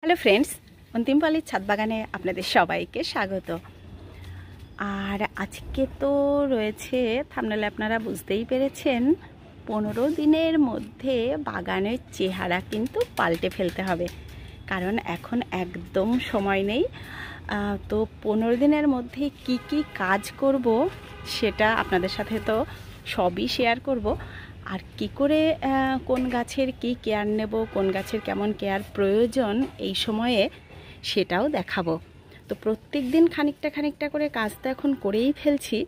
Hello friends, অন্তিম পালির ছাদ বাগানে আপনাদের সবাইকে স্বাগত। আর আজকে তো রয়েছে, থাম্বনেলে আপনারা বুঝতেই পেরেছেন, 15 দিনের মধ্যে বাগানের চেহারা কিন্তু পাল্টে ফেলতে হবে, কারণ এখন একদম সময় নেই। তো 15 দিনের মধ্যে কি কি কাজ করব সেটা আপনাদের সাথে তো সবই শেয়ার করব। আর কি করে কোন গাছের কি কেয়ার নেব, কোন গাছের কেমন কেয়ার প্রয়োজন এই সময়ে, সেটাও দেখাবো। তো প্রত্যেক দিন খানিকটা করে কাজ তো এখন করেই ফেলছি।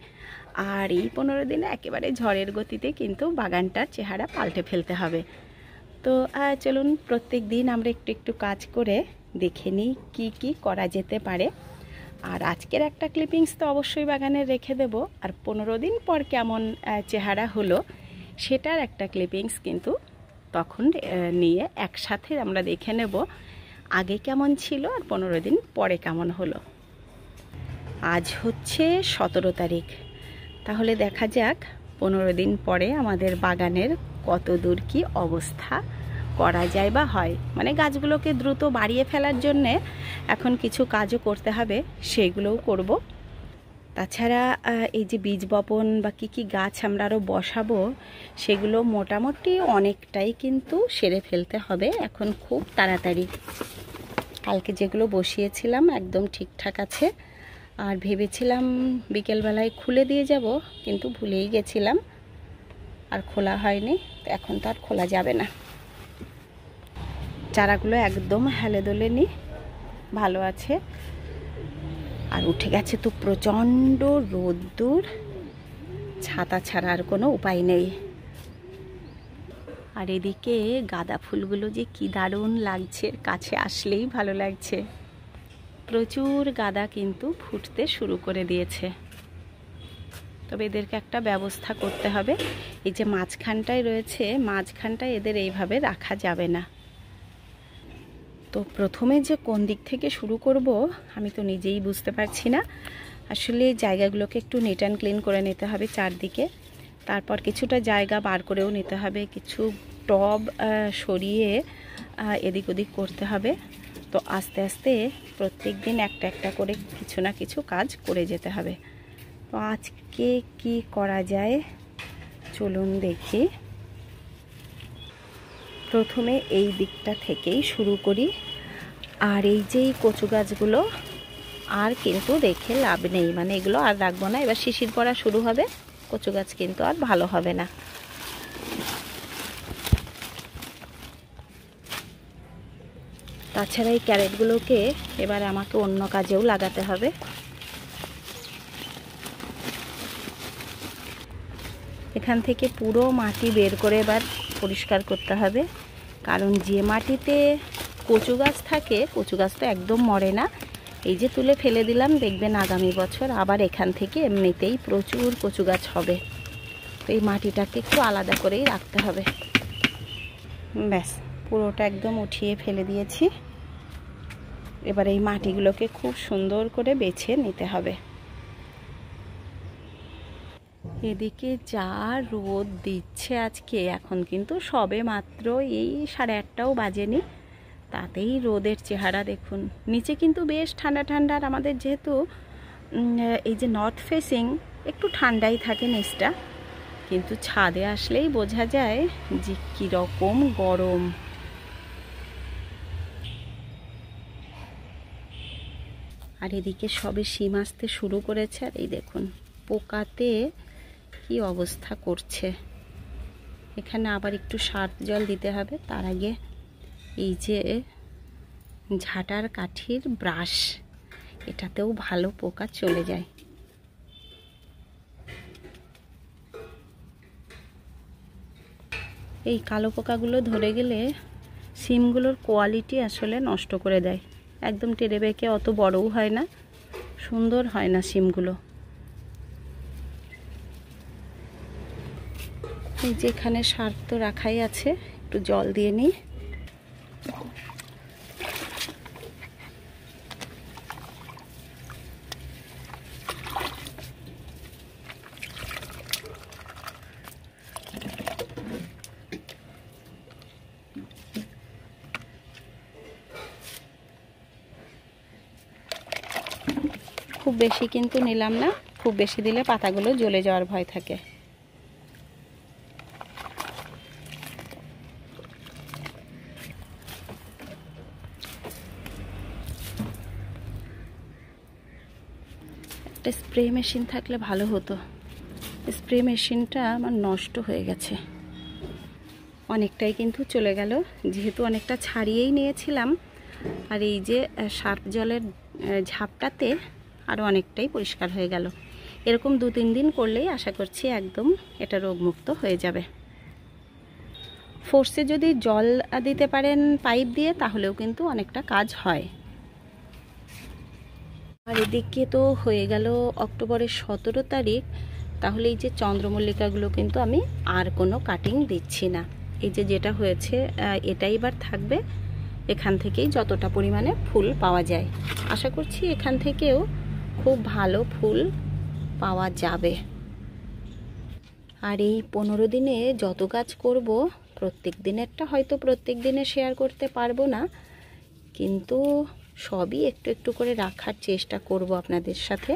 আর এই 15 দিনে একেবারে ঝড়ের গতিতে কিন্তু বাগানটার চেহারা পাল্টে ফেলতে হবে। তো চলুন প্রত্যেক দিন আমরা একটু একটু কাজ করে দেখে নিই কী কী করা যেতে পারে। আর আজকের একটা ক্লিপিংস তো অবশ্যই বাগানে রেখে দেব, আর 15 দিন পর কেমন চেহারা হলো সেটার একটা ক্লিপিংস কিন্তু তখন নিয়ে একসাথে আমরা দেখে নেব আগে কেমন ছিল আর 15 দিন পরে কেমন হলো। আজ হচ্ছে 17 তারিখ, তাহলে দেখা যাক 15 দিন পরে আমাদের বাগানের কত দূর কি অবস্থা করা যায় বা হয়। মানে গাছগুলোকে দ্রুত বাড়িয়ে ফেলার জন্যে এখন কিছু কাজও করতে হবে, সেগুলোও করব। তাছাড়া এই যে বীজ বপন বা কি গাছ আমরা আরও বসাবো, সেগুলো মোটামুটি অনেকটাই কিন্তু সেরে ফেলতে হবে এখন খুব তাড়াতাড়ি। কালকে যেগুলো বসিয়েছিলাম একদম ঠিকঠাক আছে, আর ভেবেছিলাম বিকেলবেলায় খুলে দিয়ে যাব, কিন্তু ভুলেই গেছিলাম আর খোলা হয়নি। তো এখন তো আর খোলা যাবে না। চারাগুলো একদম হেলে দোলে নি, ভালো আছে। আর উঠে গেছে তো প্রচণ্ড রোদ্দুর, ছাতা ছাড়ার কোনো উপায় নেই। আর এদিকে গাঁদা ফুলগুলো যে কি দারুণ লাগছে, কাছে আসলেই ভালো লাগছে। প্রচুর গাঁদা কিন্তু ফুটতে শুরু করে দিয়েছে। তবে এদেরকে একটা ব্যবস্থা করতে হবে। এই যে মাঝখানটায় রয়েছে, মাঝখানটায় এদের এইভাবে রাখা যাবে না। তো প্রথমে যে কোন দিক থেকে শুরু করব আমি তো নিজেই বুঝতে পারছি না। আসলে জায়গাগুলোকে একটু নিট অ্যান্ড ক্লিন করে নিতে হবে চারদিকে, তারপর কিছুটা জায়গা বার করেও নিতে হবে, কিছু টব সরিয়ে এদিক ওদিক করতে হবে। তো আস্তে আস্তে প্রত্যেক দিন একটা একটা করে কিছু না কিছু কাজ করে যেতে হবে। তো আজকে কি করা যায় চলুন দেখি। প্রথমে এই দিকটা থেকেই শুরু করি। আর এই যে কচু গাছগুলো আর কিন্তু রেখে লাভ নেই, মানে এগুলো আর রাখবো না। এবার শিশির পড়া শুরু হবে, কচু গাছ কিন্তু আর ভালো হবে না। তাছাড়া এই ক্যারেটগুলোকে এবার আমাকে অন্য কাজেও লাগাতে হবে। এখান থেকে পুরো মাটি বের করে এবার পরিষ্কার করতে হবে, কারণ যে মাটিতে কচু গাছ থাকে, কচু গাছ তো একদম মরে না। এই যে তুলে ফেলে দিলাম, দেখবেন আগামী বছর আবার এখান থেকে এমনিতেই প্রচুর কচু গাছ হবে। তো এই মাটিটাকে একটু আলাদা করেই রাখতে হবে। ব্যাস, পুরোটা একদম উঠিয়ে ফেলে দিয়েছি। এবার এই মাটিগুলোকে খুব সুন্দর করে বেছে নিতে হবে। এদিকে যা রোদ দিচ্ছে আজকে, এখন কিন্তু সবে মাত্র এই 8:30টাও বাজেনি, তাতেই রোদের চেহারা দেখুন। নিচে কিন্তু বেশ ঠান্ডা ঠান্ডা, আর আমাদের যেহেতু এই যে নর্থ ফেসিং, একটু ঠান্ডাই থাকে নিচটা, কিন্তু ছাদে আসলেই বোঝা যায় যে কীরকম গরম। আর এদিকে সবে শিম আসতে শুরু করেছে, আর এই দেখুন পোকাতে কি অবস্থা করছে। এখানে আবার একটু সার জল দিতে হবে। তার আগে এই যে ঝাঁটার কাঠির ব্রাশ, এটাতেও ভালো পোকা চলে যায়। এই কালো পোকাগুলো ধরে গেলে সিমগুলোর কোয়ালিটি আসলে নষ্ট করে দেয়, একদম টেরে বেঁকে অত বড়ও হয় না, সুন্দর হয় না সিমগুলো। এই যে এখানে সার তো রাখাই আছে, একটু জল দিয়ে নিই। খুব বেশি কিন্তু নিলাম না, খুব বেশি দিলে পাতাগুলো জ্বলে যাওয়ার ভয় থাকে। একটা স্প্রে মেশিন থাকলে ভালো হতো। স্প্রে মেশিনটা আমার নষ্ট হয়ে গেছে, অনেকটাই কিন্তু চলে গেল, যেহেতু অনেকটা ছাড়িয়েই নিয়েছিলাম। আর এই যে সার্ফ জলের ঝাপটাতে আরও অনেকটাই পরিষ্কার হয়ে গেল। এরকম 2-3 দিন করলেই আশা করছি একদম এটা রোগমুক্ত হয়ে যাবে। ফোর্সে যদি জল দিতে পারেন পাইপ দিয়ে, তাহলেও কিন্তু অনেকটা কাজ হয়। আর এদিকে তো হয়ে গেল অক্টোবরের 17 তারিখ। তাহলে এই যে চন্দ্রমল্লিকাগুলো কিন্তু আমি আর কোনো কাটিং দিচ্ছি না। এই যে যেটা হয়েছে এটাই এবার থাকবে। এখান থেকেই যতটা পরিমাণে ফুল পাওয়া যায়, আশা করছি এখান থেকেও খুব ভালো ফুল পাওয়া যাবে। আর এই 15 দিনে যত কাজ করব, প্রত্যেক দিনেরটা হয়তো প্রত্যেক দিনে শেয়ার করতে পারবো না, কিন্তু সবই একটু একটু করে রাখার চেষ্টা করব, আপনাদের সাথে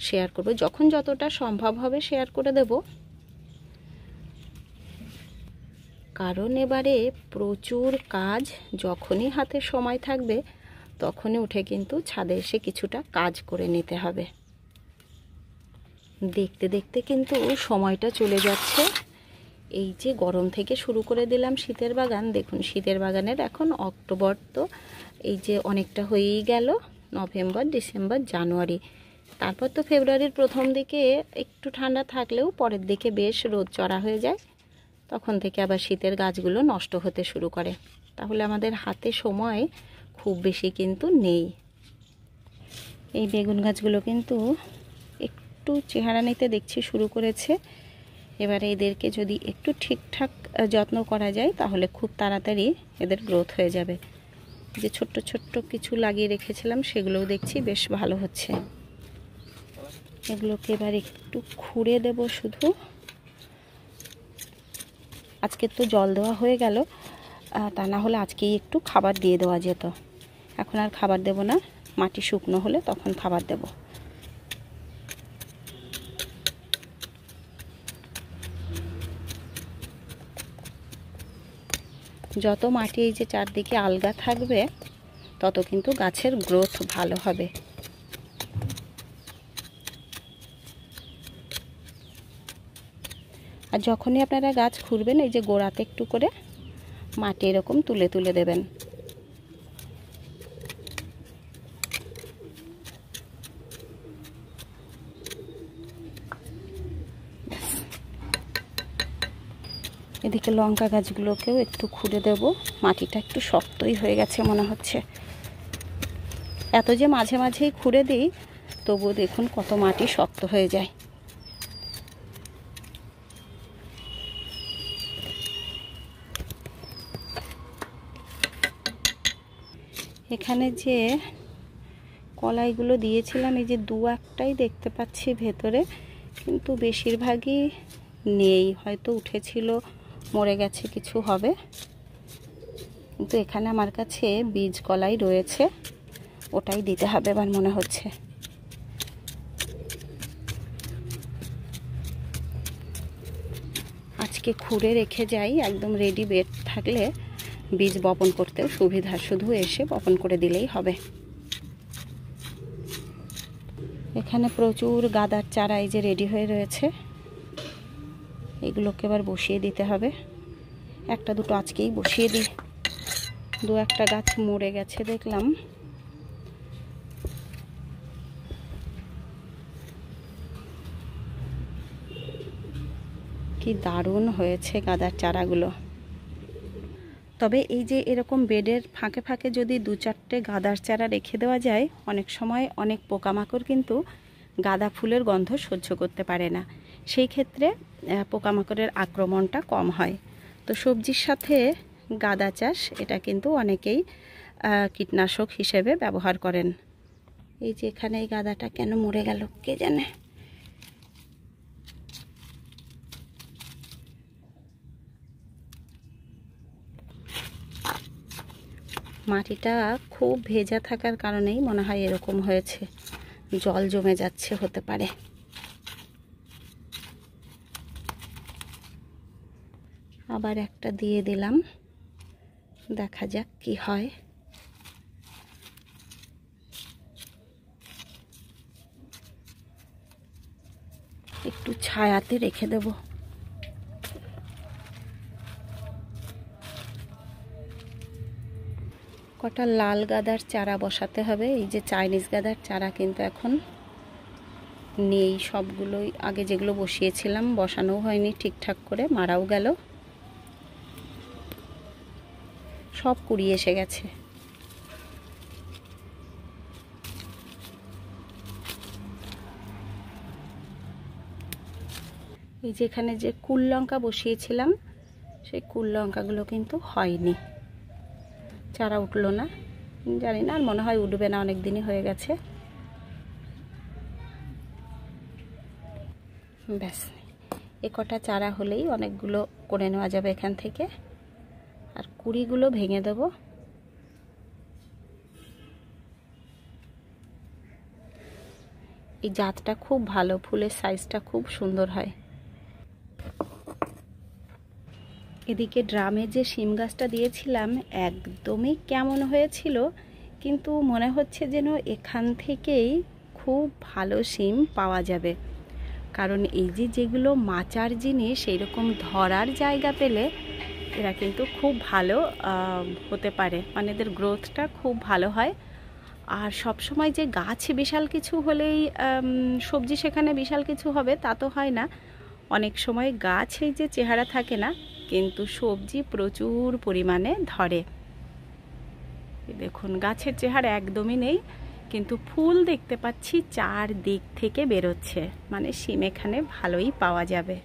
শেয়ার করব। যখন যতটা সম্ভব হবে শেয়ার করে দেব। কারণ এবারে প্রচুর কাজ, যখনই হাতে সময় থাকবে তখনই উঠে কিন্তু ছাদে এসে কিছুটা কাজ করে নিতে হবে। দেখতে দেখতে কিন্তু সময়টা চলে যাচ্ছে। এই যে গরম থেকে শুরু করে দিলাম শীতের বাগান, দেখুন শীতের বাগানের এখন অক্টোবর তো এই যে অনেকটা হয়েই গেল, নভেম্বর, ডিসেম্বর, জানুয়ারি, তারপর তো ফেব্রুয়ারির প্রথম দিকে একটু ঠান্ডা থাকলেও পরের দিকে বেশ রোদ চড়া হয়ে যায়, তখন থেকে আবার শীতের গাছগুলো নষ্ট হতে শুরু করে। তাহলে আমাদের হাতে সময় খুব বেশি কিন্তু নেই। এই বেগুন গাছগুলো কিন্তু একটু চেহারা নিতে দেখছি শুরু করেছে। এবারে এদেরকে যদি একটু ঠিকঠাক যত্ন করা যায় তাহলে খুব তাড়াতাড়ি এদের গ্রোথ হয়ে যাবে। যে ছোট্ট ছোট্ট কিছু লাগিয়ে রেখেছিলাম সেগুলোও দেখছি বেশ ভালো হচ্ছে। এগুলোকে এবার একটু খুঁড়ে দেব শুধু। আজকে তো জল দেওয়া হয়ে গেল, তা না হলে আজকেই একটু খাবার দিয়ে দেওয়া যেত। এখন আর খাবার দেব না, মাটি শুকনো হলে তখন খাবার দেব। যত মাটি এই যে চারদিকে আলগা থাকবে তত কিন্তু গাছের গ্রোথ ভালো হবে। আর যখনই আপনারা গাছ খুঁড়বেন এই যে গোড়াতে একটু করে মাটি এরকম তুলে তুলে দেবেন। এদিকে লঙ্কা গাছগুলোকেও একটু খুঁড়ে দেব, মাটিটা একটু শক্তই হয়ে গেছে মনে হচ্ছে। এত যে মাঝে মাঝেই খুঁড়ে দিই তবুও দেখুন কত মাটি শক্ত হয়ে যায়। এখানে যে কলাইগুলো দিয়েছিলাম এই যে 2-1টাই দেখতে পাচ্ছি ভেতরে, কিন্তু বেশিরভাগই নেই, হয়তো উঠেছিল মরে গেছে কিছু হবে। কিন্তু এখানে আমার কাছে বীজ কলাই রয়েছে, ওটাই দিতে হবে এবার মনে হচ্ছে। আজকে খুঁড়ে রেখে যাই, একদম রেডি বেড থাকলে বীজ বপন করতেও সুবিধা, শুধু এসে বপন করে দিলেই হবে। এখানে প্রচুর গাঁদার চারা এই যে রেডি হয়ে রয়েছে, এগুলোকে এবার বসিয়ে দিতে হবে। একটা দুটো আজকেই বসিয়ে দিই, 2-1টা গাছ মরে গেছে দেখলাম। কি দারুণ হয়েছে গাঁদার চারাগুলো। তবে এই যে এরকম বেডের ফাঁকে ফাঁকে যদি 2-4টে গাঁদার চারা রেখে দেওয়া যায়, অনেক সময় অনেক পোকামাকড় কিন্তু গাঁদা ফুলের গন্ধ সহ্য করতে পারে না, সেই ক্ষেত্রে পোকামাকড়ের আক্রমণটা কম হয়। তো সবজির সাথে গাঁদা চাষ এটা কিন্তু অনেকেই কীটনাশক হিসেবে ব্যবহার করেন। এই যে এখানে এই গাঁদাটা কেন মরে গেল কে জানে। মাটিটা খুব ভেজা থাকার কারণেই মনে হয় এরকম হয়েছে, জল জমে যাচ্ছে, হতে পারে। আবার একটা দিয়ে দিলাম, দেখা যাক কি হয়। একটু ছায়াতে রেখে দেব। কটা লাল গাঁদার চারা বসাতে হবে। এই যে চাইনিজ গাঁদার চারা কিন্তু এখন নেই, সবগুলোই আগে যেগুলো বসিয়েছিলাম বসানো হয়নি ঠিকঠাক করে, মারাও গেল, সব কুড়িয়ে এসে গেছে। এই যে এখানে যে কুল লঙ্কা বসিয়েছিলাম, সেই কুল লঙ্কাগুলো কিন্তু হয়নি, চারা উঠলো না, জানি না, আর মনে হয় উঠবে না, অনেক দিনই হয়ে গেছে। ব্যাস, এ কটা চারা হলেই অনেকগুলো করে নেওয়া যাবে এখান থেকে। আর কুড়িগুলো ভেঙে দেব। এই জাতটা খুব ভালো, ফুলের সাইজটা খুব সুন্দর হয়। এদিকে ড্রামে যে শিম গাছটা দিয়েছিলাম একদমই কেমন হয়েছিল, কিন্তু মনে হচ্ছে যেন এখান থেকেই খুব ভালো শিম পাওয়া যাবে। কারণ এই যে যেগুলো মাচার জিনিস, এইরকম ধরার জায়গা পেলে এরা কিন্তু খুব ভালো হতে পারে, মানে এদের গ্রোথটা খুব ভালো হয়। আর সব সময় যে গাছ বিশাল কিছু হলেই সবজি সেখানে বিশাল কিছু হবে তা তো হয় না। অনেক সময় গাছ এই যে চেহারা থাকে না, কিন্তু সবজি প্রচুর পরিমাণে ধরে। দেখুন গাছের চেহারা একদমই নেই, কিন্তু ফুল দেখতে পাচ্ছি চারদিক থেকে বেরোচ্ছে, মানে শিম এখানে ভালোই পাওয়া যাবে।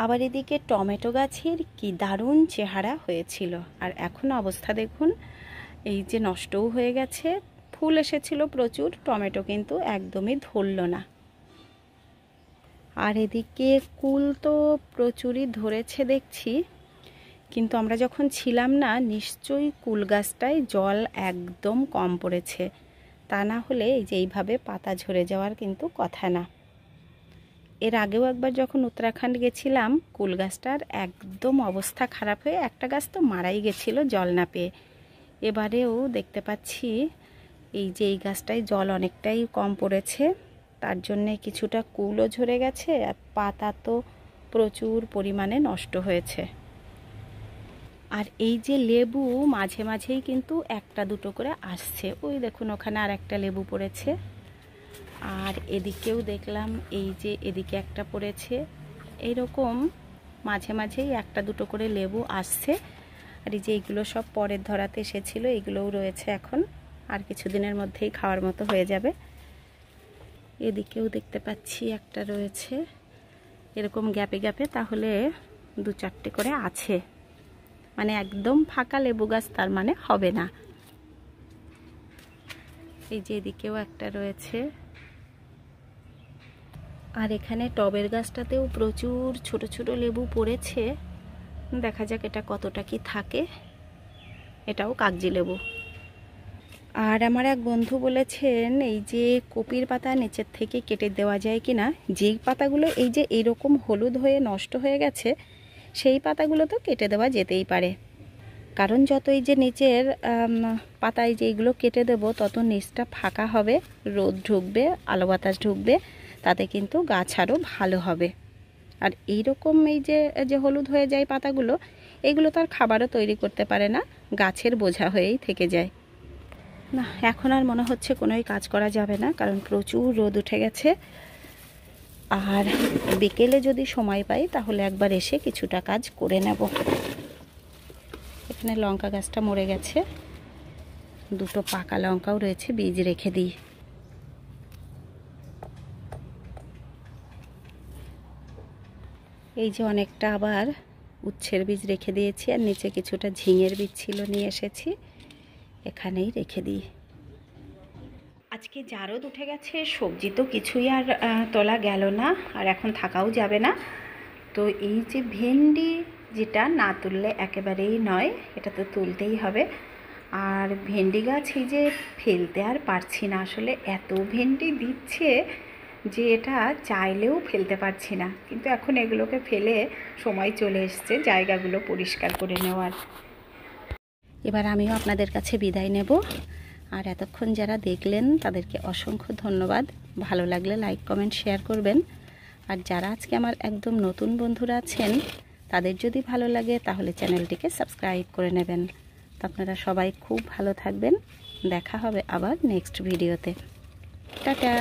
আবার এদিকে টমেটো গাছের কি দারুণ চেহারা হয়েছিল, আর এখন অবস্থা দেখুন, এই যে নষ্টও হয়ে গেছে। ফুল এসেছিল প্রচুর, টমেটো কিন্তু একদমই ধরল না। আর এদিকে কুল তো প্রচুরই ধরেছে দেখছি, কিন্তু আমরা যখন ছিলাম না নিশ্চয়ই কুল গাছটায় জল একদম কম পড়েছে, তা না হলে এই যে এইভাবে পাতা ঝরে যাওয়ার কিন্তু কথা না। এর আগেও একবার যখন উত্তরাখণ্ড গেছিলাম, কুল গাছটার একদম অবস্থা খারাপ হয়ে একটা গাছ তো মারাই গেছিল জল না পেয়ে। এবারেও দেখতে পাচ্ছি এই যে এই গাছটায় জল অনেকটাই কম পড়েছে, তার জন্যে কিছুটা কুলও ঝরে গেছে, আর পাতা তো প্রচুর পরিমাণে নষ্ট হয়েছে। আর এই যে লেবু মাঝে মাঝেই কিন্তু একটা দুটো করে আসছে, ওই দেখুন ওখানে আর একটা লেবু পড়েছে। আর এদিকেও দেখলাম এই যে এদিকে একটা পড়েছে, এইরকম মাঝে মাঝেই একটা দুটো করে লেবু আসছে। আর এই যে এইগুলো সব পরের ধরাতে এসেছিলো, এগুলোও রয়েছে এখন, আর কিছুদিনের মধ্যেই খাওয়ার মতো হয়ে যাবে। এদিকেও দেখতে পাচ্ছি একটা রয়েছে, এরকম গ্যাপে গ্যাপে তাহলে দু চারটে করে আছে, মানে একদম ফাঁকা লেবু গাছ তার মানে হবে না। এই যে এদিকেও একটা রয়েছে। আর এখানে টবের গাছটাতেও প্রচুর ছোট ছোট লেবু পড়েছে, দেখা যাক এটা কতটা কি থাকে। এটাও কাগজি লেবু। আর আমার এক বন্ধু বলেছেন এই যে কপির পাতা নিচের থেকে কেটে দেওয়া যায় কি না, যেই পাতাগুলো এই যে এইরকম হলুদ হয়ে নষ্ট হয়ে গেছে সেই পাতাগুলো তো কেটে দেওয়া যেতেই পারে, কারণ যত এই যে নিচের পাতায় যেইগুলো কেটে দেব তত নিচটা ফাঁকা হবে, রোদ ঢুকবে, আলো বাতাস ঢুকবে, তাতে কিন্তু গাছ আরও ভালো হবে। আর এইরকম এই যে হলুদ হয়ে যায় পাতাগুলো, এইগুলো তো আর খাবারও তৈরি করতে পারে না, গাছের বোঝা হয়েই থেকে যায়। না, এখন আর মনে হচ্ছে কোনোই কাজ করা যাবে না, কারণ প্রচুর রোদ উঠে গেছে। আর বিকেলে যদি সময় পাই তাহলে একবার এসে কিছুটা কাজ করে নেব। এখানে লঙ্কা গাছটা মরে গেছে, দুটো পাকা লঙ্কাও রয়েছে, বীজ রেখে দিই। এই যে অনেকটা আবার উচ্ছের বীজ রেখে দিয়েছি, আর নিচে কিছুটা ঝিঙের বীজ ছিল নিয়ে এসেছি, এখানেই রেখে দিই। আজকে যা রোদ উঠে গেছে, সবজি তো কিছুই আর তোলা গেল না, আর এখন থাকাও যাবে না। তো এই যে ভেন্ডি যেটা না তুললে একেবারেই নয়, এটা তো তুলতেই হবে। আর ভেন্ডি গাছ এই যে ফেলতে আর পারছি না, আসলে এত ভেন্ডি দিচ্ছে যে এটা চাইলেও ফেলতে পারছি না। কিন্তু এখন এগুলোকে ফেলে সময় চলে এসছে জায়গাগুলো পরিষ্কার করে নেওয়ার। এবার আমিও আপনাদের কাছে বিদায় নেব। আর এতক্ষণ যারা দেখলেন তাদেরকে অসংখ্য ধন্যবাদ। ভালো লাগলে লাইক কমেন্ট শেয়ার করবেন। আর যারা আজকে আমার একদম নতুন বন্ধুরা আছেন তাদের যদি ভালো লাগে তাহলে চ্যানেলটিকে সাবস্ক্রাইব করে নেবেন। তো আপনারা সবাই খুব ভালো থাকবেন। দেখা হবে আবার নেক্সট ভিডিওতে। টাটা।